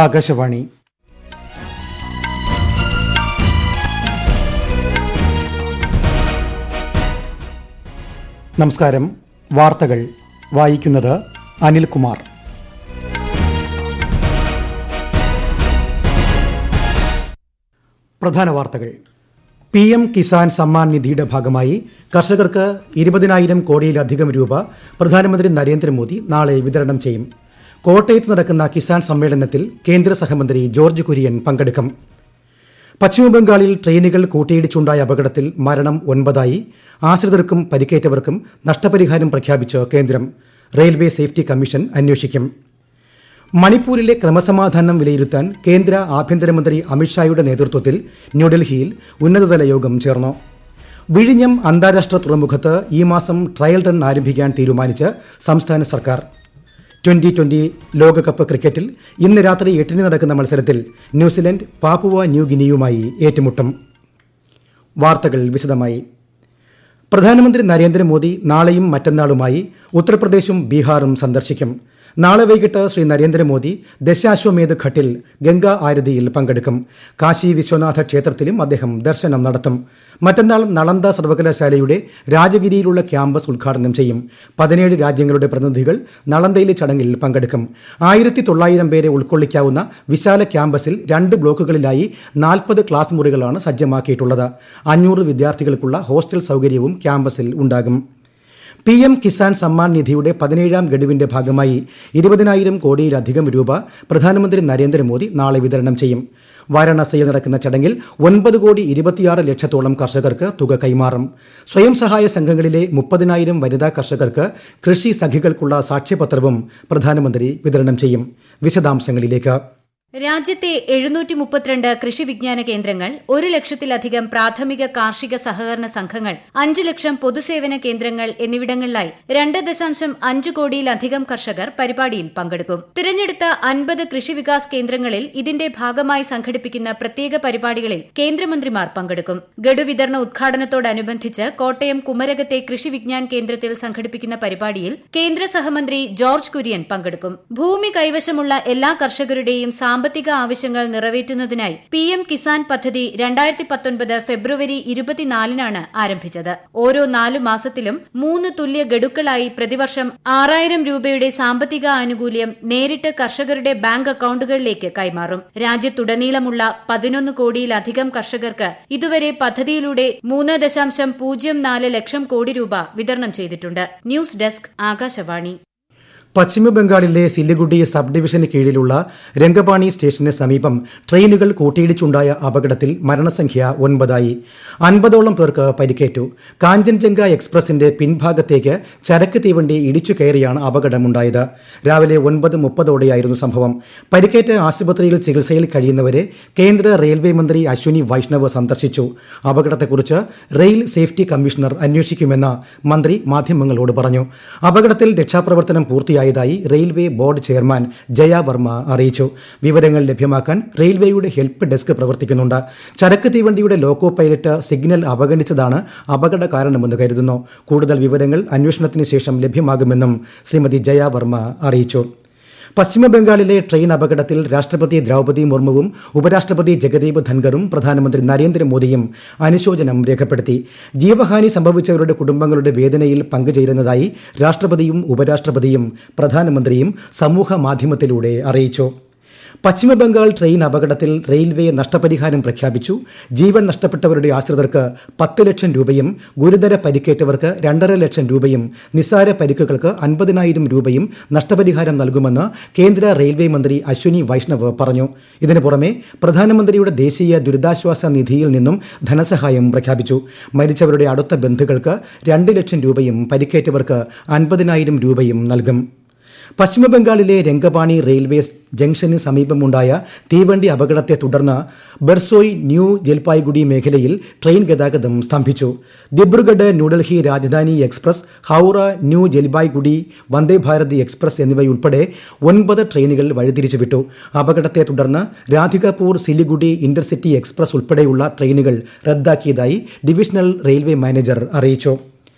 ആകാശവാണി. നമസ്കാരം. വാർത്തകൾ വായിക്കുന്നത് അനിൽകുമാർ. പ്രധാന വാർത്തകൾ. PM കിസാൻ സമ്മാൻ നിധിയുടെ ഭാഗമായി കർഷകർക്ക് 20,000 കോടിയിലധികം രൂപ പ്രധാനമന്ത്രി നരേന്ദ്രമോദി നാളെ വിതരണം ചെയ്യും. കോട്ടയത്ത് നടക്കുന്ന കിസാൻ സമ്മേളനത്തിൽ കേന്ദ്ര സഹമന്ത്രി ജോർജ് കുര്യൻ പങ്കെടുക്കും. പശ്ചിമബംഗാളിൽ ട്രെയിനുകൾ കൂട്ടിയിടിച്ചുണ്ടായ അപകടത്തിൽ മരണം 9. ആശ്രിതർക്കും പരിക്കേറ്റവർക്കും നഷ്ടപരിഹാരം പ്രഖ്യാപിച്ച് കേന്ദ്രം. റെയിൽവേ സേഫ്റ്റി കമ്മീഷൻ അന്വേഷിക്കും. മണിപ്പൂരിലെ ക്രമസമാധാനം വിലയിരുത്താൻ കേന്ദ്ര ആഭ്യന്തരമന്ത്രി അമിത്ഷായുടെ നേതൃത്വത്തിൽ ന്യൂഡൽഹിയിൽ ഉന്നതതല യോഗം ചേർന്നു. വിഴിഞ്ഞം അന്താരാഷ്ട്ര തുറമുഖത്ത് ഈ മാസം ട്രയൽ റൺ ആരംഭിക്കാൻ തീരുമാനിച്ച് സംസ്ഥാന സർക്കാർ. 2020 ലോകകപ്പ് ക്രിക്കറ്റിൽ ഇന്ന് രാത്രി 8 നടക്കുന്ന മത്സരത്തിൽ ന്യൂസിലൻഡ് പാപ്പുവ ന്യൂ ഗിനിയുമായി ഏറ്റുമുട്ടും. വാർത്തകൾ വിശദമായി. പ്രധാനമന്ത്രി നരേന്ദ്രമോദി നാളെയും മറ്റന്നാളുമായി ഉത്തർപ്രദേശും ബീഹാറും സന്ദർശിക്കും. നാളെ വൈകിട്ട് ശ്രീ നരേന്ദ്രമോദി ദശാശ്വമേധ് ഘട്ടിൽ ഗംഗാ ആരതിയിൽ പങ്കെടുക്കും. കാശി വിശ്വനാഥ ക്ഷേത്രത്തിലും അദ്ദേഹം ദർശനം നടത്തും. മറ്റന്നാൾ നളന്ദ സർവകലാശാലയുടെ രാജഗിരിയിലുള്ള ക്യാമ്പസ് ഉദ്ഘാടനം ചെയ്യും. 17 രാജ്യങ്ങളുടെ പ്രതിനിധികൾ നളന്ദയിലെ ചടങ്ങിൽ പങ്കെടുക്കും. 1900 പേരെ ഉൾക്കൊള്ളിക്കാവുന്ന വിശാല ക്യാമ്പസിൽ 2 ബ്ലോക്കുകളിലായി 40 ക്ലാസ് മുറികളാണ് സജ്ജമാക്കിയിട്ടുള്ളത്. 500 വിദ്യാർത്ഥികൾക്കുള്ള ഹോസ്റ്റൽ സൗകര്യവും ക്യാമ്പസിൽ ഉണ്ടാകും. PM കിസാൻ സമ്മാൻ നിധിയുടെ 17ാം ഗഡുവിന്റെ ഭാഗമായി 20,000 കോടിയിലധികം രൂപ പ്രധാനമന്ത്രി നരേന്ദ്രമോദി നാളെ വിതരണം ചെയ്യും. വാരാണസിയിൽ നടക്കുന്ന ചടങ്ങിൽ 9,26,00,000 കർഷകർക്ക് തുക കൈമാറും. സ്വയം സഹായ സംഘങ്ങളിലെ 30,000 വനിതാ കർഷകർക്ക് കൃഷി സഖികൾക്കുള്ള സാക്ഷ്യപത്രവും പ്രധാനമന്ത്രി വിതരണം ചെയ്യും. വിശദാംശങ്ങളിലേക്ക്. രാജ്യത്തെ 732 കൃഷി വിജ്ഞാന കേന്ദ്രങ്ങൾ, 1,00,000-ലധികം പ്രാഥമിക കാർഷിക സഹകരണ സംഘങ്ങൾ, 5 ലക്ഷം പൊതുസേവന കേന്ദ്രങ്ങൾ എന്നിവിടങ്ങളിലായി 2.5 കോടിയിലധികം കർഷകർ പരിപാടിയിൽ പങ്കെടുക്കും. തിരഞ്ഞെടുത്ത 50 കൃഷി വികാസ് കേന്ദ്രങ്ങളിൽ ഇതിന്റെ ഭാഗമായി സംഘടിപ്പിക്കുന്ന പ്രത്യേക പരിപാടികളിൽ കേന്ദ്രമന്ത്രിമാർ പങ്കെടുക്കും. ഗഡു വിതരണ ഉദ്ഘാടനത്തോടനുബന്ധിച്ച് കോട്ടയം കുമരകത്തെ കൃഷി വിജ്ഞാൻ കേന്ദ്രത്തിൽ സംഘടിപ്പിക്കുന്ന പരിപാടിയിൽ കേന്ദ്ര സഹമന്ത്രി ജോർജ് കുര്യൻ പങ്കെടുക്കും. ഭൂമി കൈവശമുള്ള എല്ലാ കർഷകരുടെയും സാമ്പത്തിക ആവശ്യങ്ങൾ നിറവേറ്റുന്നതിനായി PM കിസാൻ പദ്ധതി 2019 ഫെബ്രുവരി 24-നാണ് ആരംഭിച്ചത്. ഓരോ 4 മാസത്തിലും 3 തുല്യ ഗഡുക്കളായി പ്രതിവർഷം 6,000 രൂപയുടെ സാമ്പത്തിക ആനുകൂല്യം നേരിട്ട് കർഷകരുടെ ബാങ്ക് അക്കൌണ്ടുകളിലേക്ക് കൈമാറും. രാജ്യത്തുടനീളമുള്ള 11 കോടിയിലധികം കർഷകർക്ക് ഇതുവരെ പദ്ധതിയിലൂടെ 3.04 ലക്ഷം കോടി രൂപ വിതരണം ചെയ്തിട്ടുണ്ട്. News desk, Akashvani. പശ്ചിമബംഗാളിലെ സിലിഗുഡി സബ് ഡിവിഷന് കീഴിലുള്ള രംഗപാണി സ്റ്റേഷന് സമീപം ട്രെയിനുകൾ കൂട്ടിയിടിച്ചുണ്ടായ അപകടത്തിൽ മരണസംഖ്യ 9. 50ഓളം പേർക്ക് പരിക്കേറ്റു. കാഞ്ചൻജംഗ എക്സ്പ്രസിന്റെ പിൻഭാഗത്തേക്ക് ചരക്ക് തീവണ്ടി ഇടിച്ചു കയറിയാണ് അപകടമുണ്ടായത്. രാവിലെ 9:30ഓടെയായിരുന്നു സംഭവം. പരിക്കേറ്റ ആശുപത്രിയിൽ ചികിത്സയിൽ കഴിയുന്നവരെ കേന്ദ്ര റെയിൽവേ മന്ത്രി അശ്വിനി വൈഷ്ണവ് സന്ദർശിച്ചു. അപകടത്തെക്കുറിച്ച് റെയിൽ സേഫ്റ്റി കമ്മീഷണർ അന്വേഷിക്കുമെന്ന് മന്ത്രി മാധ്യമങ്ങളോട് പറഞ്ഞു. അപകടത്തിൽ രക്ഷാപ്രവർത്തനം പൂർത്തിയായി railway board chairman Jaya Varma അറിയിച്ചു. വിവരങ്ങൾ ലഭ്യമാക്കാൻ റെയിൽവേയുടെ ഹെൽപ്പ് ഡെസ്ക് പ്രവർത്തിക്കുന്നുണ്ട്. ചരക്ക് തീവണ്ടിയുടെ ലോക്കോ പൈലറ്റ് സിഗ്നൽ അവഗണിച്ചതാണ് അപകട കാരണമെന്ന് കരുതുന്നു. കൂടുതൽ വിവരങ്ങൾ അന്വേഷണത്തിന് ശേഷം ലഭ്യമാകുമെന്നും ശ്രീമതി ജയ വർമ്മ അറിയിച്ചു. പശ്ചിമബംഗാളിലെ ട്രെയിൻ അപകടത്തിൽ രാഷ്ട്രപതി ദ്രൌപദി മുർമുവും ഉപരാഷ്ട്രപതി ജഗദീപ് ധൻഖറും പ്രധാനമന്ത്രി നരേന്ദ്രമോദിയും അനുശോചനം രേഖപ്പെടുത്തി. ജീവഹാനി സംഭവിച്ചവരുടെ കുടുംബങ്ങളുടെ വേദനയിൽ പങ്കുചേരുന്നതായി രാഷ്ട്രപതിയും ഉപരാഷ്ട്രപതിയും പ്രധാനമന്ത്രിയും സമൂഹ മാധ്യമത്തിലൂടെ അറിയിച്ചു. പശ്ചിമബംഗാൾ ട്രെയിൻ അപകടത്തിൽ റെയിൽവേ നഷ്ടപരിഹാരം പ്രഖ്യാപിച്ചു. ജീവൻ നഷ്ടപ്പെട്ടവരുടെ ആശ്രിതർക്ക് 10 ലക്ഷം രൂപയും ഗുരുതര പരിക്കേറ്റവർക്ക് 2.5 ലക്ഷം രൂപയും നിസ്സാര പരിക്കുകൾക്ക് 50,000 രൂപയും നഷ്ടപരിഹാരം നൽകുമെന്ന് കേന്ദ്ര റെയിൽവേ മന്ത്രി അശ്വിനി വൈഷ്ണവ് പറഞ്ഞു. ഇതിനു പുറമെ പ്രധാനമന്ത്രിയുടെ ദേശീയ ദുരിതാശ്വാസ നിധിയിൽ നിന്നും ധനസഹായം പ്രഖ്യാപിച്ചു. മരിച്ചവരുടെ അടുത്ത ബന്ധുക്കൾക്ക് 2 ലക്ഷം രൂപയും പരിക്കേറ്റവർക്ക് 50,000 രൂപയും നൽകും. പശ്ചിമബംഗാളിലെ രംഗപാണി റെയിൽവേ ജംഗ്ഷന് സമീപമുണ്ടായ തീവണ്ടി അപകടത്തെ തുടർന്ന് ബെർസോയ് ന്യൂ ജൽപായ്ഗുഡി മേഖലയിൽ ട്രെയിൻ ഗതാഗതം സ്തംഭിച്ചു. ദിബ്രുഗഡ് ന്യൂഡൽഹി രാജധാനി എക്സ്പ്രസ്, ഹൌറ ന്യൂ ജൽപായ്ഗുഡി വന്ദേഭാരത് എക്സ്പ്രസ് എന്നിവയുൾപ്പെടെ 9 ട്രെയിനുകൾ വഴിതിരിച്ചുവിട്ടു. അപകടത്തെ തുടർന്ന് രാധികാപൂർ സിലിഗുഡി ഇന്റർസിറ്റി എക്സ്പ്രസ് ഉൾപ്പെടെയുള്ള ട്രെയിനുകൾ റദ്ദാക്കിയതായി ഡിവിഷണൽ റെയിൽവേ മാനേജർ അറിയിച്ചു.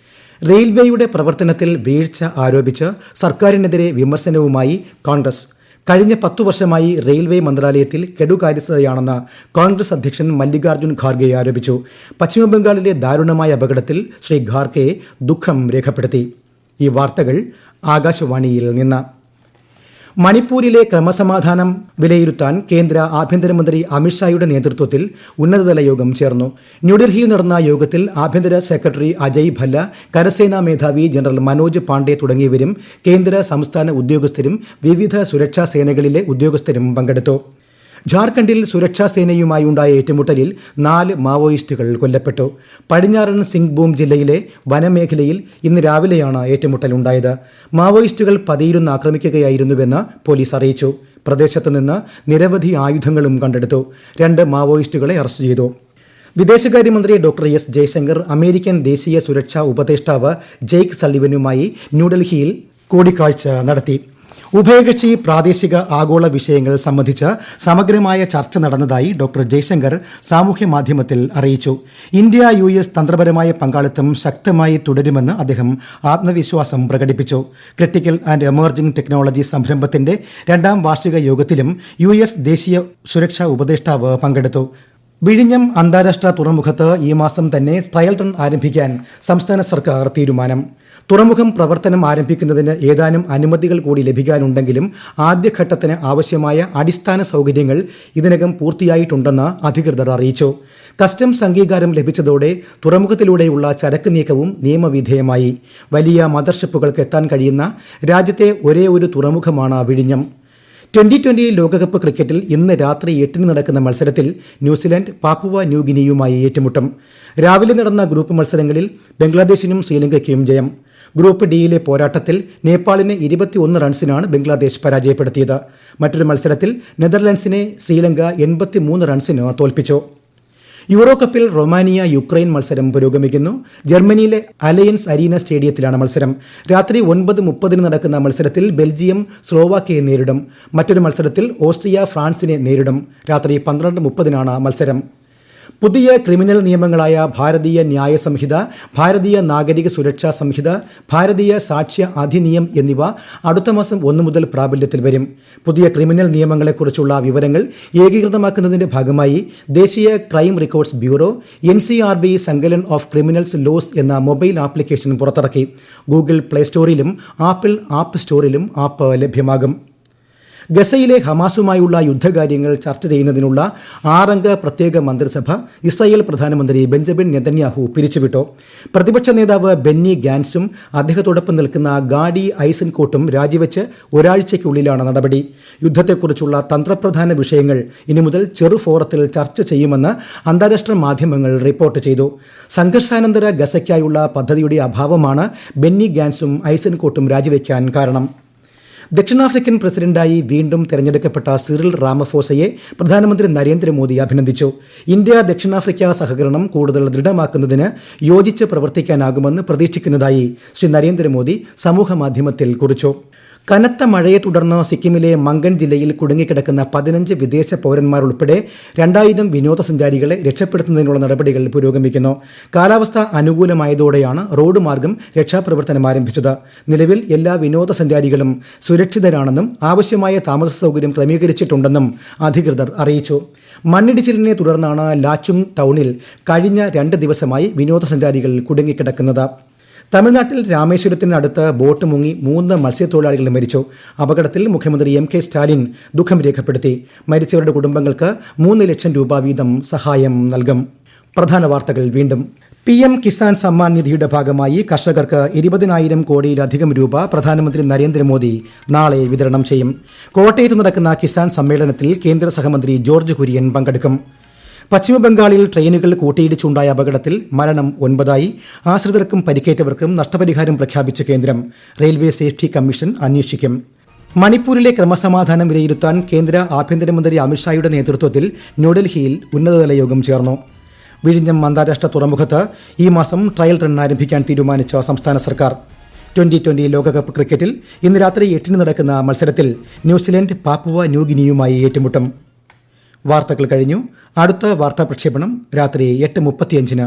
റെയിൽവേയുടെ പ്രവർത്തനത്തിൽ വീഴ്ച ആരോപിച്ച് സർക്കാരിനെതിരെ വിമർശനവുമായി കോൺഗ്രസ്. കഴിഞ്ഞ 10 വർഷമായി റെയിൽവേ മന്ത്രാലയത്തിൽ കെടുകാര്യസ്ഥതയാണെന്ന് കോൺഗ്രസ് അധ്യക്ഷൻ മല്ലികാർജ്ജുൻ ഖാർഗെ ആരോപിച്ചു. പശ്ചിമബംഗാളിലെ ദാരുണമായ അപകടത്തിൽ ശ്രീ ഖാർഗെ ദുഃഖം രേഖപ്പെടുത്തി. ഈ വാർത്തകൾ ആകാശവാണിയിൽ നിന്ന്. മണിപ്പൂരിലെ ക്രമസമാധാനം വിലയിരുത്താൻ കേന്ദ്ര ആഭ്യന്തരമന്ത്രി അമിത്ഷായുടെ നേതൃത്വത്തിൽ ഉന്നതതല യോഗം ചേർന്നു. ന്യൂഡൽഹിയിൽ നടന്ന യോഗത്തിൽ ആഭ്യന്തര സെക്രട്ടറി അജയ് ഭല്ല, കരസേനാ മേധാവി ജനറൽ മനോജ് പാണ്ഡെ തുടങ്ങിയവരും കേന്ദ്ര സംസ്ഥാന ഉദ്യോഗസ്ഥരും വിവിധ സുരക്ഷാ സേനകളിലെ ഉദ്യോഗസ്ഥരും പങ്കെടുത്തു. ഝാർഖണ്ഡിൽ സുരക്ഷാ സേനയുമായി ഉണ്ടായ ഏറ്റുമുട്ടലിൽ 4 മാവോയിസ്റ്റുകൾ കൊല്ലപ്പെട്ടു. പടിഞ്ഞാറൻ സിംഗ്ഭൂം ജില്ലയിലെ വനമേഖലയിൽ ഇന്ന് രാവിലെയാണ് ഏറ്റുമുട്ടലുണ്ടായത്. മാവോയിസ്റ്റുകൾ പതിയിരുന്ന് ആക്രമിക്കുകയായിരുന്നുവെന്ന് പോലീസ് അറിയിച്ചു. പ്രദേശത്ത് നിന്ന് നിരവധി ആയുധങ്ങളും കണ്ടെടുത്തു. 2 മാവോയിസ്റ്റുകളെ അറസ്റ്റ് ചെയ്തു. വിദേശകാര്യമന്ത്രി ഡോക്ടർ എസ് ജയശങ്കർ അമേരിക്കൻ ദേശീയ സുരക്ഷാ ഉപദേഷ്ടാവ് ജെയ്ക്ക് സള്ളിവനുമായി ന്യൂഡൽഹിയിൽ കൂടിക്കാഴ്ച നടത്തി. ഉഭയകക്ഷി പ്രാദേശിക ആഗോള വിഷയങ്ങൾ സംബന്ധിച്ച് സമഗ്രമായ ചർച്ച നടന്നതായി ഡോക്ടർ ജയശങ്കർ സാമൂഹ്യ മാധ്യമത്തിൽ അറിയിച്ചു. ഇന്ത്യ US തന്ത്രപരമായ പങ്കാളിത്തം ശക്തമായി തുടരുമെന്ന് അദ്ദേഹം ആത്മവിശ്വാസം പ്രകടിപ്പിച്ചു. ക്രിട്ടിക്കൽ ആൻഡ് എമർജിംഗ് ടെക്നോളജി സംരംഭത്തിന്റെ 2ാം വാർഷിക യോഗത്തിലും US ദേശീയ സുരക്ഷാ ഉപദേഷ്ടാവ് പങ്കെടുത്തു. വിഴിഞ്ഞം അന്താരാഷ്ട്ര തുറമുഖത്ത് ഈ മാസം തന്നെ ട്രയൽ റൺ ആരംഭിക്കാൻ സംസ്ഥാന സർക്കാർ തീരുമാനം. തുറമുഖം പ്രവർത്തനം ആരംഭിക്കുന്നതിന് ഏതാനും അനുമതികൾ കൂടി ലഭിക്കാനുണ്ടെങ്കിലും ആദ്യഘട്ടത്തിന് ആവശ്യമായ അടിസ്ഥാന സൗകര്യങ്ങൾ ഇതിനകം പൂർത്തിയായിട്ടുണ്ടെന്ന് അധികൃതർ അറിയിച്ചു. കസ്റ്റംസ് അംഗീകാരം ലഭിച്ചതോടെ തുറമുഖത്തിലൂടെയുള്ള ചരക്ക് നീക്കവും നിയമവിധേയമായി. വലിയ മദർഷിപ്പുകൾക്ക് എത്താൻ കഴിയുന്ന രാജ്യത്തെ ഒരേയൊരു തുറമുഖമാണ് വിഴിഞ്ഞം. 2020 ലോകകപ്പ് ക്രിക്കറ്റിൽ ഇന്ന് രാത്രി 8 നടക്കുന്ന മത്സരത്തിൽ ന്യൂസിലൻഡ് പാപ്പുവ ന്യൂഗിനിയുമായി ഏറ്റുമുട്ടും. രാവിലെ നടന്ന ഗ്രൂപ്പ് മത്സരങ്ങളിൽ ബംഗ്ലാദേശിനും ശ്രീലങ്കയ്ക്കും ജയം. ഗ്രൂപ്പ് ഡിയിലെ പോരാട്ടത്തിൽ നേപ്പാളിനെ 21 റൺസിനാണ് ബംഗ്ലാദേശ് പരാജയപ്പെടുത്തിയത്. മറ്റൊരു മത്സരത്തിൽ നെതർലൻഡ്സിനെ ശ്രീലങ്ക 83 റൺസിന് തോൽപ്പിച്ചു. യൂറോ കപ്പിൽ റൊമാനിയ യുക്രൈൻ മത്സരം പുരോഗമിക്കുന്നു. ജർമ്മനിയിലെ അലയൻസ് അരീന സ്റ്റേഡിയത്തിലാണ് മത്സരം. രാത്രി 9:30 നടക്കുന്ന മത്സരത്തിൽ ബെൽജിയം സ്ലോവാക്യയെ നേരിടും. മറ്റൊരു മത്സരത്തിൽ ഓസ്ട്രിയ ഫ്രാൻസിനെ നേരിടും. രാത്രി 12:30 മത്സരം. പുതിയ ക്രിമിനൽ നിയമങ്ങളായ ഭാരതീയ ന്യായ സംഹിത, ഭാരതീയ നാഗരിക സുരക്ഷാ സംഹിത, ഭാരതീയ സാക്ഷ്യ അധിനിയം എന്നിവ അടുത്ത മാസം 1 മുതൽ പ്രാബല്യത്തിൽ വരും. പുതിയ ക്രിമിനൽ നിയമങ്ങളെക്കുറിച്ചുള്ള വിവരങ്ങൾ ഏകീകൃതമാക്കുന്നതിന്റെ ഭാഗമായി ദേശീയ crime records bureau NCRB Sankalan of criminals laws എന്ന മൊബൈൽ ആപ്ലിക്കേഷൻ പുറത്തിറക്കി. ഗൂഗിൾ പ്ലേ സ്റ്റോറിലും ആപ്പിൾ ആപ്പ് സ്റ്റോറിലും ആപ്പ് ലഭ്യമാകും. ഗസയിലെ ഹമാസുമായുള്ള യുദ്ധകാര്യങ്ങൾ ചർച്ച ചെയ്യുന്നതിനുള്ള 6 അംഗ പ്രത്യേക മന്ത്രിസഭ ഇസ്രായേൽ പ്രധാനമന്ത്രി ബെഞ്ചമിൻ നെതന്യാഹു പിരിച്ചുവിട്ടു. പ്രതിപക്ഷ നേതാവ് ബെന്നി ഗാൻസും അദ്ദേഹത്തോടൊപ്പം നിൽക്കുന്ന ഗാഡി ഐസൻകോട്ടും രാജിവെച്ച് ഒരാഴ്ചയ്ക്കുള്ളിലാണ് നടപടി. യുദ്ധത്തെക്കുറിച്ചുള്ള തന്ത്രപ്രധാന വിഷയങ്ങൾ ഇനി മുതൽ ചെറു ഫോറത്തിൽ ചർച്ച ചെയ്യുമെന്ന് അന്താരാഷ്ട്ര മാധ്യമങ്ങൾ റിപ്പോർട്ട് ചെയ്തു. സംഘർഷാനന്തര ഗസയ്ക്കായുള്ള പദ്ധതിയുടെ അഭാവമാണ് ബെന്നി ഗാൻസും ഐസൻകോട്ടും രാജിവെക്കാൻ കാരണം. ദക്ഷിണാഫ്രിക്കൻ പ്രസിഡന്റായി വീണ്ടും തെരഞ്ഞെടുക്കപ്പെട്ട സിറിൽ റാമഫോസയെ പ്രധാനമന്ത്രി നരേന്ദ്രമോദി അഭിനന്ദിച്ചു. ഇന്ത്യ ദക്ഷിണാഫ്രിക്ക സഹകരണം കൂടുതൽ ദൃഢമാക്കുന്നതിന് യോജിച്ച് പ്രവർത്തിക്കാനാകുമെന്ന് പ്രതീക്ഷിക്കുന്നതായി ശ്രീ നരേന്ദ്രമോദി സമൂഹമാധ്യമത്തിൽ കുറിച്ചു. കനത്ത മഴയെ തുടർന്ന് സിക്കിമിലെ മംഗൻ ജില്ലയിൽ കുടുങ്ങിക്കിടക്കുന്ന 15 വിദേശ പൌരന്മാർ ഉൾപ്പെടെ 2000 വിനോദസഞ്ചാരികളെ രക്ഷപ്പെടുത്തുന്നതിനുള്ള നടപടികൾ പുരോഗമിക്കുന്നു. കാലാവസ്ഥ അനുകൂലമായതോടെയാണ് റോഡ് മാർഗം രക്ഷാപ്രവർത്തനം ആരംഭിച്ചത്. നിലവിൽ എല്ലാ വിനോദസഞ്ചാരികളും സുരക്ഷിതരാണെന്നും ആവശ്യമായ താമസ സൗകര്യം ക്രമീകരിച്ചിട്ടുണ്ടെന്നും അധികൃതർ അറിയിച്ചു. മണ്ണിടിച്ചിലിനെ തുടർന്നാണ് ലാച്ചുങ് ടൗണിൽ കഴിഞ്ഞ 2 ദിവസമായി വിനോദസഞ്ചാരികൾ കുടുങ്ങിക്കിടക്കുന്നത്. തമിഴ്നാട്ടിൽ രാമേശ്വരത്തിനടുത്ത് ബോട്ട് മുങ്ങി 3 മത്സ്യത്തൊഴിലാളികൾ മരിച്ചു. അപകടത്തിൽ മുഖ്യമന്ത്രി MK സ്റ്റാലിൻ ദുഃഖം രേഖപ്പെടുത്തി. മരിച്ചവരുടെ കുടുംബങ്ങൾക്ക് 3 ലക്ഷം രൂപ വീതം സഹായം നൽകും. പ്രധാന വാർത്തകൾ വീണ്ടും. PM കിസാൻ സമ്മാൻ നിധിയുടെ ഭാഗമായി കർഷകർക്ക് 20,000 കോടിയിലധികം രൂപ പ്രധാനമന്ത്രി നരേന്ദ്രമോദി നാളെ വിതരണം ചെയ്യും. കോട്ടയത്ത് നടക്കുന്ന കിസാൻ സമ്മേളനത്തിൽ കേന്ദ്ര സഹമന്ത്രി ജോർജ് കുര്യൻ പങ്കെടുക്കും. പശ്ചിമബംഗാളിൽ ട്രെയിനുകൾ കൂട്ടിയിടിച്ചുണ്ടായ അപകടത്തിൽ മരണം 9. ആശ്രിതർക്കും പരിക്കേറ്റവർക്കും നഷ്ടപരിഹാരം പ്രഖ്യാപിച്ച കേന്ദ്രം. റെയിൽവേ സേഫ്റ്റി കമ്മീഷൻ അന്വേഷിക്കും. മണിപ്പൂരിലെ ക്രമസമാധാനം വിലയിരുത്താൻ കേന്ദ്ര ആഭ്യന്തരമന്ത്രി അമിത്ഷായുടെ നേതൃത്വത്തിൽ ന്യൂഡൽഹിയിൽ ഉന്നതതല യോഗം ചേർന്നു. വിഴിഞ്ഞം അന്താരാഷ്ട്ര തുറമുഖത്ത് ഈ മാസം ട്രയൽ റൺ ആരംഭിക്കാൻ തീരുമാനിച്ച സംസ്ഥാന സർക്കാർ. 2020 ലോകകപ്പ് ക്രിക്കറ്റിൽ ഇന്ന് രാത്രി 8 നടക്കുന്ന മത്സരത്തിൽ ന്യൂസിലൻഡ് പാപ്പുവ ന്യൂഗിനിയുമായി ഏറ്റുമുട്ടും. വാർത്തകൾ കഴിഞ്ഞു. അടുത്ത വാർത്താ പ്രക്ഷേപണം രാത്രി 8:35.